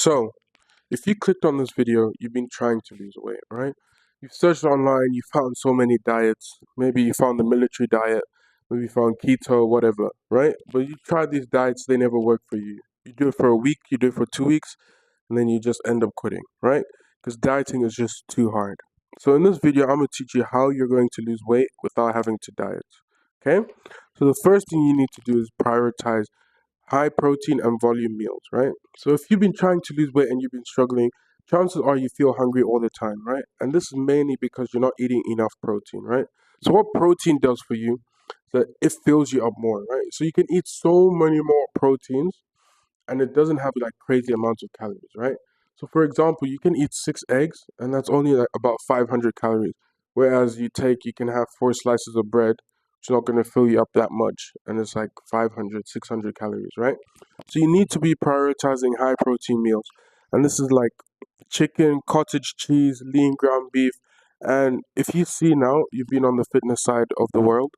So, if you clicked on this video, you've been trying to lose weight, right? You've searched online, you found so many diets. Maybe you found the military diet, maybe you found keto, whatever, right? But you tried these diets, they never work for you. You do it for a week, you do it for 2 weeks, and then you just end up quitting, right? Because dieting is just too hard. So, in this video, I'm going to teach you how you're going to lose weight without having to diet, okay? So, the first thing you need to do is prioritize high protein and volume meals, right? So if you've been trying to lose weight and you've been struggling, chances are you feel hungry all the time, right? And this is mainly because you're not eating enough protein, right? So what protein does for you is that it fills you up more, right? So you can eat so many more proteins and it doesn't have like crazy amounts of calories, right? So for example, you can eat 6 eggs and that's only like about 500 calories. Whereas you can have 4 slices of bread, it's not going to fill you up that much and it's like 500, 600 calories, right? So you need to be prioritizing high protein meals. And this is like chicken, cottage cheese, lean ground beef. And if you see now, you've been on the fitness side of the world,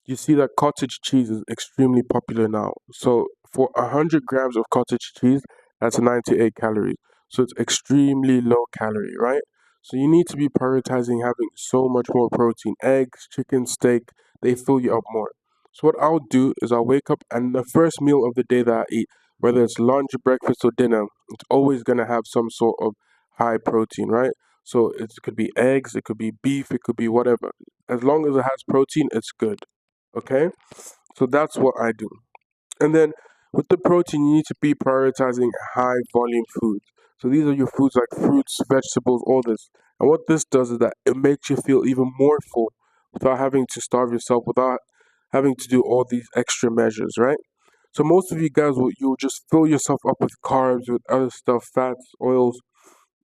you see that cottage cheese is extremely popular now. So for 100 grams of cottage cheese, that's 98 calories. So it's extremely low calorie, right? So you need to be prioritizing having so much more protein. Eggs, chicken, steak, they fill you up more. So what I'll do is I'll wake up and the first meal of the day that I eat, whether it's lunch, breakfast, or dinner, it's always gonna have some sort of high protein, right? So it could be eggs, it could be beef, it could be whatever. As long as it has protein, it's good. Okay, so that's what I do. And then with the protein, you need to be prioritizing high volume foods. So these are your foods like fruits, vegetables, all this. And what this does is that it makes you feel even more full without having to starve yourself, without having to do all these extra measures, right? So most of you guys you'll just fill yourself up with carbs, with other stuff, fats, oils,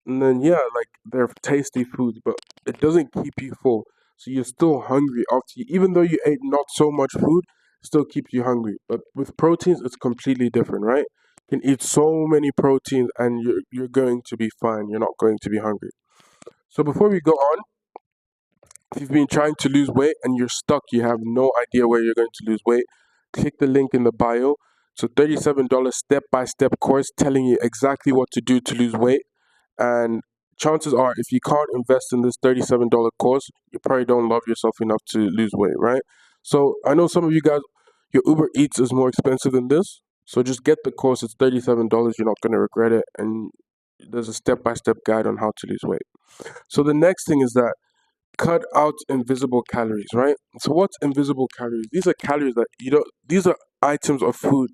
and then yeah, like they're tasty foods, but it doesn't keep you full. So you're still hungry after even though you ate not so much food, it still keeps you hungry. But with proteins, it's completely different, right? You can eat so many proteins and you're going to be fine. You're not going to be hungry. So before we go on, if you've been trying to lose weight and you're stuck, you have no idea where you're going to lose weight, click the link in the bio. So $37 step-by-step course telling you exactly what to do to lose weight. And chances are, if you can't invest in this $37 course, you probably don't love yourself enough to lose weight, right? So I know some of you guys, your Uber Eats is more expensive than this. So just get the course. It's $37. You're not going to regret it. And there's a step-by-step guide on how to lose weight. So the next thing is that cut out invisible calories, right? So what's invisible calories? These are calories that you don't, these are items of food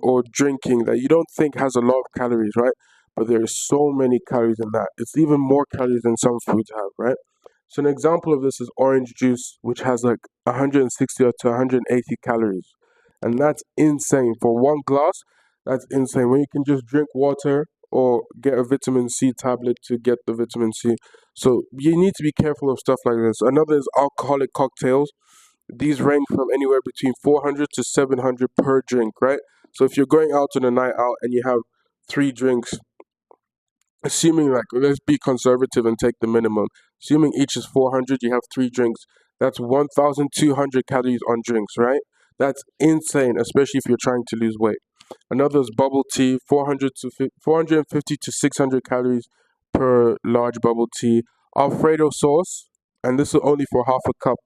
or drinking that you don't think has a lot of calories, right? But there is so many calories in that. It's even more calories than some foods have, right? So an example of this is orange juice, which has like 160 to 180 calories. And that's insane. For one glass, that's insane. When you can just drink water or get a vitamin C tablet to get the vitamin C. So you need to be careful of stuff like this. Another is alcoholic cocktails. These range from anywhere between 400 to 700 per drink, right? So if you're going out on a night out and you have 3 drinks, assuming like let's be conservative and take the minimum, assuming each is 400, you have 3 drinks. That's 1,200 calories on drinks, right? That's insane, especially if you're trying to lose weight. Another is bubble tea, 450 to 600 calories per large bubble tea. Alfredo sauce, and this is only for half a cup,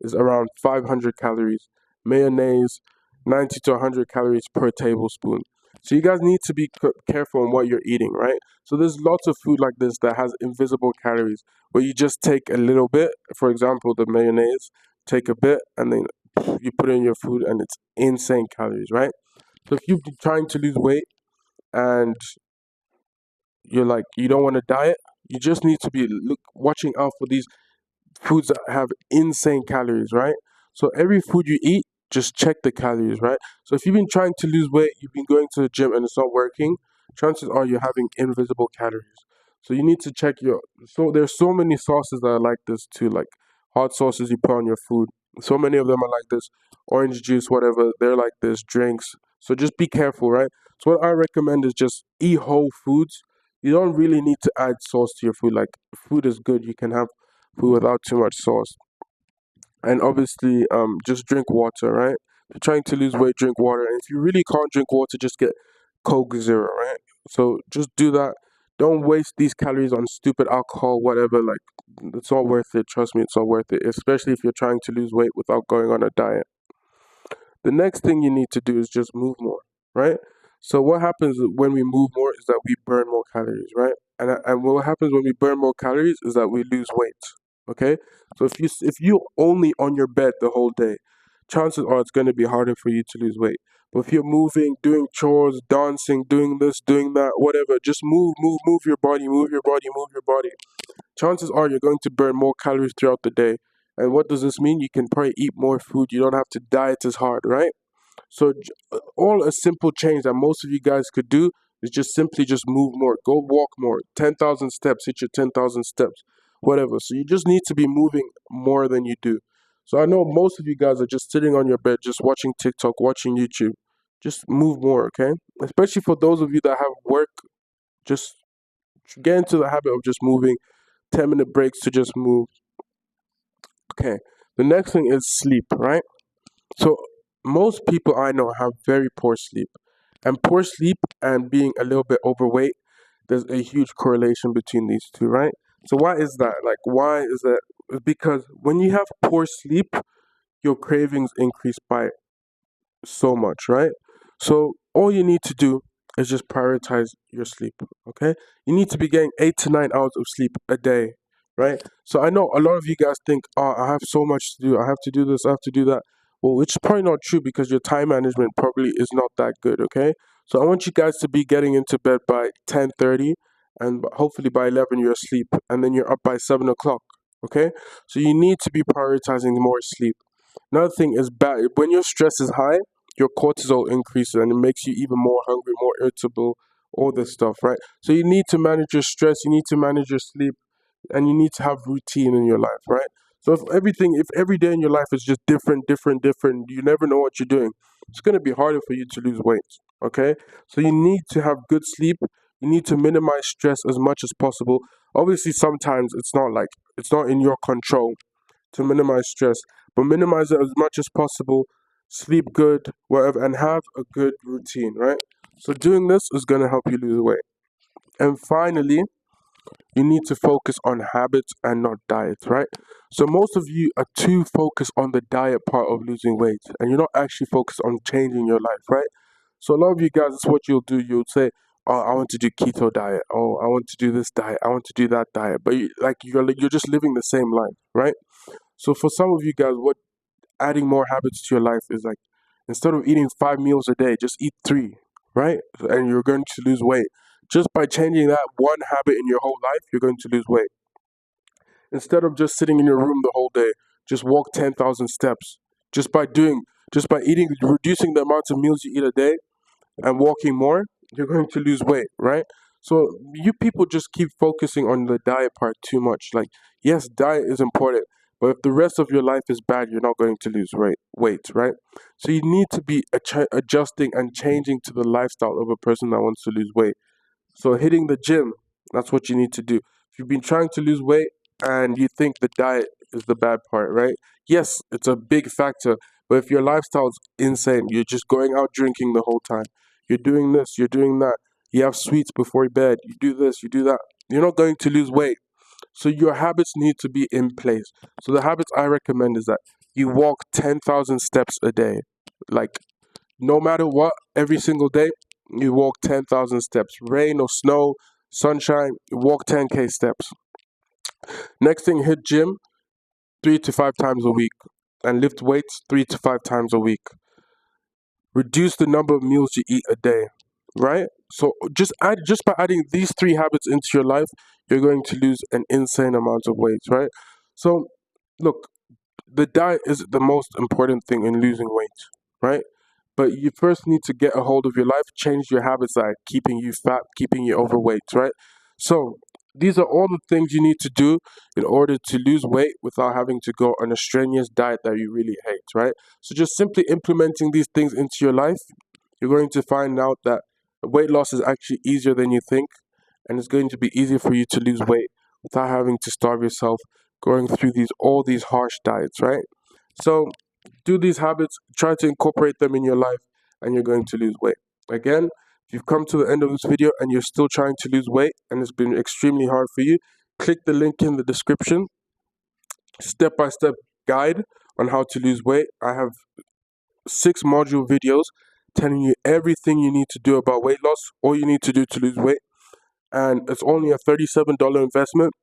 is around 500 calories. Mayonnaise, 90 to 100 calories per tablespoon. So you guys need to be careful on what you're eating, right? So there's lots of food like this that has invisible calories, where you just take a little bit. For example, the mayonnaise, take a bit and then you put it in your food, and it's insane calories, right? So if you're trying to lose weight and you're like you don't want to diet, you just need to be watching out for these foods that have insane calories, right? So every food you eat, just check the calories, right? So if you've been trying to lose weight, you've been going to the gym and it's not working, chances are you're having invisible calories. So you need to check your. So there's so many sauces that are like this too, like hot sauces you put on your food. So many of them are like this. Orange juice, whatever, they're like this. Drinks. So just be careful, right? So what I recommend is just eat whole foods. You don't really need to add sauce to your food. Like food is good. You can have food without too much sauce. And obviously, just drink water, right? If you're trying to lose weight, drink water. And if you really can't drink water, just get Coke Zero, right? So just do that. Don't waste these calories on stupid alcohol, whatever. Like, it's not worth it. Trust me, it's not worth it, especially if you're trying to lose weight without going on a diet. The next thing you need to do is just move more, right? So what happens when we move more is that we burn more calories, right? And what happens when we burn more calories is that we lose weight. Okay, so if you only on your bed the whole day, chances are it's going to be harder for you to lose weight. But if you're moving, doing chores, dancing, doing this, doing that, whatever, just move your body, move your body, move your body. Chances are you're going to burn more calories throughout the day. And what does this mean? You can probably eat more food. You don't have to diet as hard, right? So all a simple change that most of you guys could do is just simply just move more. Go walk more. 10,000 steps. Hit your 10,000 steps. Whatever. So you just need to be moving more than you do. So I know most of you guys are just sitting on your bed, just watching TikTok, watching YouTube. Just move more, okay? Especially for those of you that have work, just get into the habit of just moving. 10-minute breaks to just move. Okay. The next thing is sleep, right? So most people I know have very poor sleep. And poor sleep and being a little bit overweight, there's a huge correlation between these two, right? So why is that? Like, why is that? It's because when you have poor sleep, your cravings increase by so much, right? So all you need to do is just prioritize your sleep, okay? You need to be getting 8 to 9 hours of sleep a day, right? So I know a lot of you guys think, oh, I have so much to do. I have to do this, I have to do that. Well, which is probably not true because your time management probably is not that good, okay? So I want you guys to be getting into bed by 10:30 and hopefully by 11 you're asleep and then you're up by 7 o'clock, okay? So you need to be prioritizing more sleep. Another thing is bad when your stress is high, your cortisol increases and it makes you even more hungry, more irritable, all this stuff, right? So you need to manage your stress, you need to manage your sleep, and you need to have routine in your life, right? So if every day in your life is just different, you never know what you're doing, it's going to be harder for you to lose weight, okay? So you need to have good sleep, you need to minimize stress as much as possible. Obviously, sometimes it's not in your control to minimize stress, but minimize it as much as possible. Sleep good, whatever, and have a good routine, right? So doing this is going to help you lose weight. And finally, you need to focus on habits and not diets, right? So most of you are too focused on the diet part of losing weight, and you're not actually focused on changing your life, right? So a lot of you guys, that's what you'll do. You'll say, "Oh, I want to do keto diet. Oh, I want to do this diet. I want to do that diet." But you're just living the same life, right? So for some of you guys, what adding more habits to your life is like, instead of eating 5 meals a day, just eat three, right? And you're going to lose weight. Just by changing that one habit in your whole life, you're going to lose weight. Instead of just sitting in your room the whole day, just walk 10,000 steps. Just by doing, just by eating, reducing the amount of meals you eat a day, and walking more, you're going to lose weight, right? So you people just keep focusing on the diet part too much. Like, yes, diet is important, but if the rest of your life is bad, you're not going to lose weight, right? So you need to be adjusting and changing to the lifestyle of a person that wants to lose weight. So hitting the gym, that's what you need to do. If you've been trying to lose weight and you think the diet is the bad part, right? Yes, it's a big factor. But if your lifestyle's insane, you're just going out drinking the whole time, you're doing this, you're doing that, you have sweets before bed, you do this, you do that, you're not going to lose weight. So your habits need to be in place. So the habits I recommend is that you walk 10,000 steps a day. Like, no matter what, every single day, you walk 10,000 steps. Rain or snow, sunshine, you walk 10K steps. Next thing, hit gym 3 to 5 times a week and lift weights 3 to 5 times a week. Reduce the number of meals you eat a day, right? So just by adding these three habits into your life, you're going to lose an insane amount of weight, right? So look, the diet is the most important thing in losing weight, right? But you first need to get a hold of your life, change your habits that are keeping you fat, keeping you overweight, right? So these are all the things you need to do in order to lose weight without having to go on a strenuous diet that you really hate, right? So just simply implementing these things into your life, you're going to find out that weight loss is actually easier than you think, and it's going to be easier for you to lose weight without having to starve yourself, going through all these harsh diets, right? So do these habits, try to incorporate them in your life, and you're going to lose weight. Again, If you've come to the end of this video and you're still trying to lose weight and it's been extremely hard for you, click the link in the description, step-by-step guide on how to lose weight. I have 6 module videos telling you everything you need to do about weight loss, all you need to do to lose weight, and it's only a $37 investment.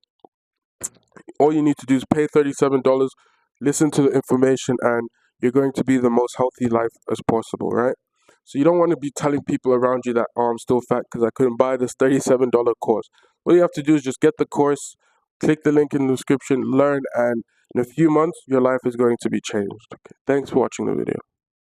All you need to do is pay $37, listen to the information, and you're going to be the most healthy life as possible, right? So you don't want to be telling people around you that, oh, I'm still fat because I couldn't buy this $37 course. What you have to do is just get the course, click the link in the description, learn, and in a few months, your life is going to be changed. Okay. Thanks for watching the video.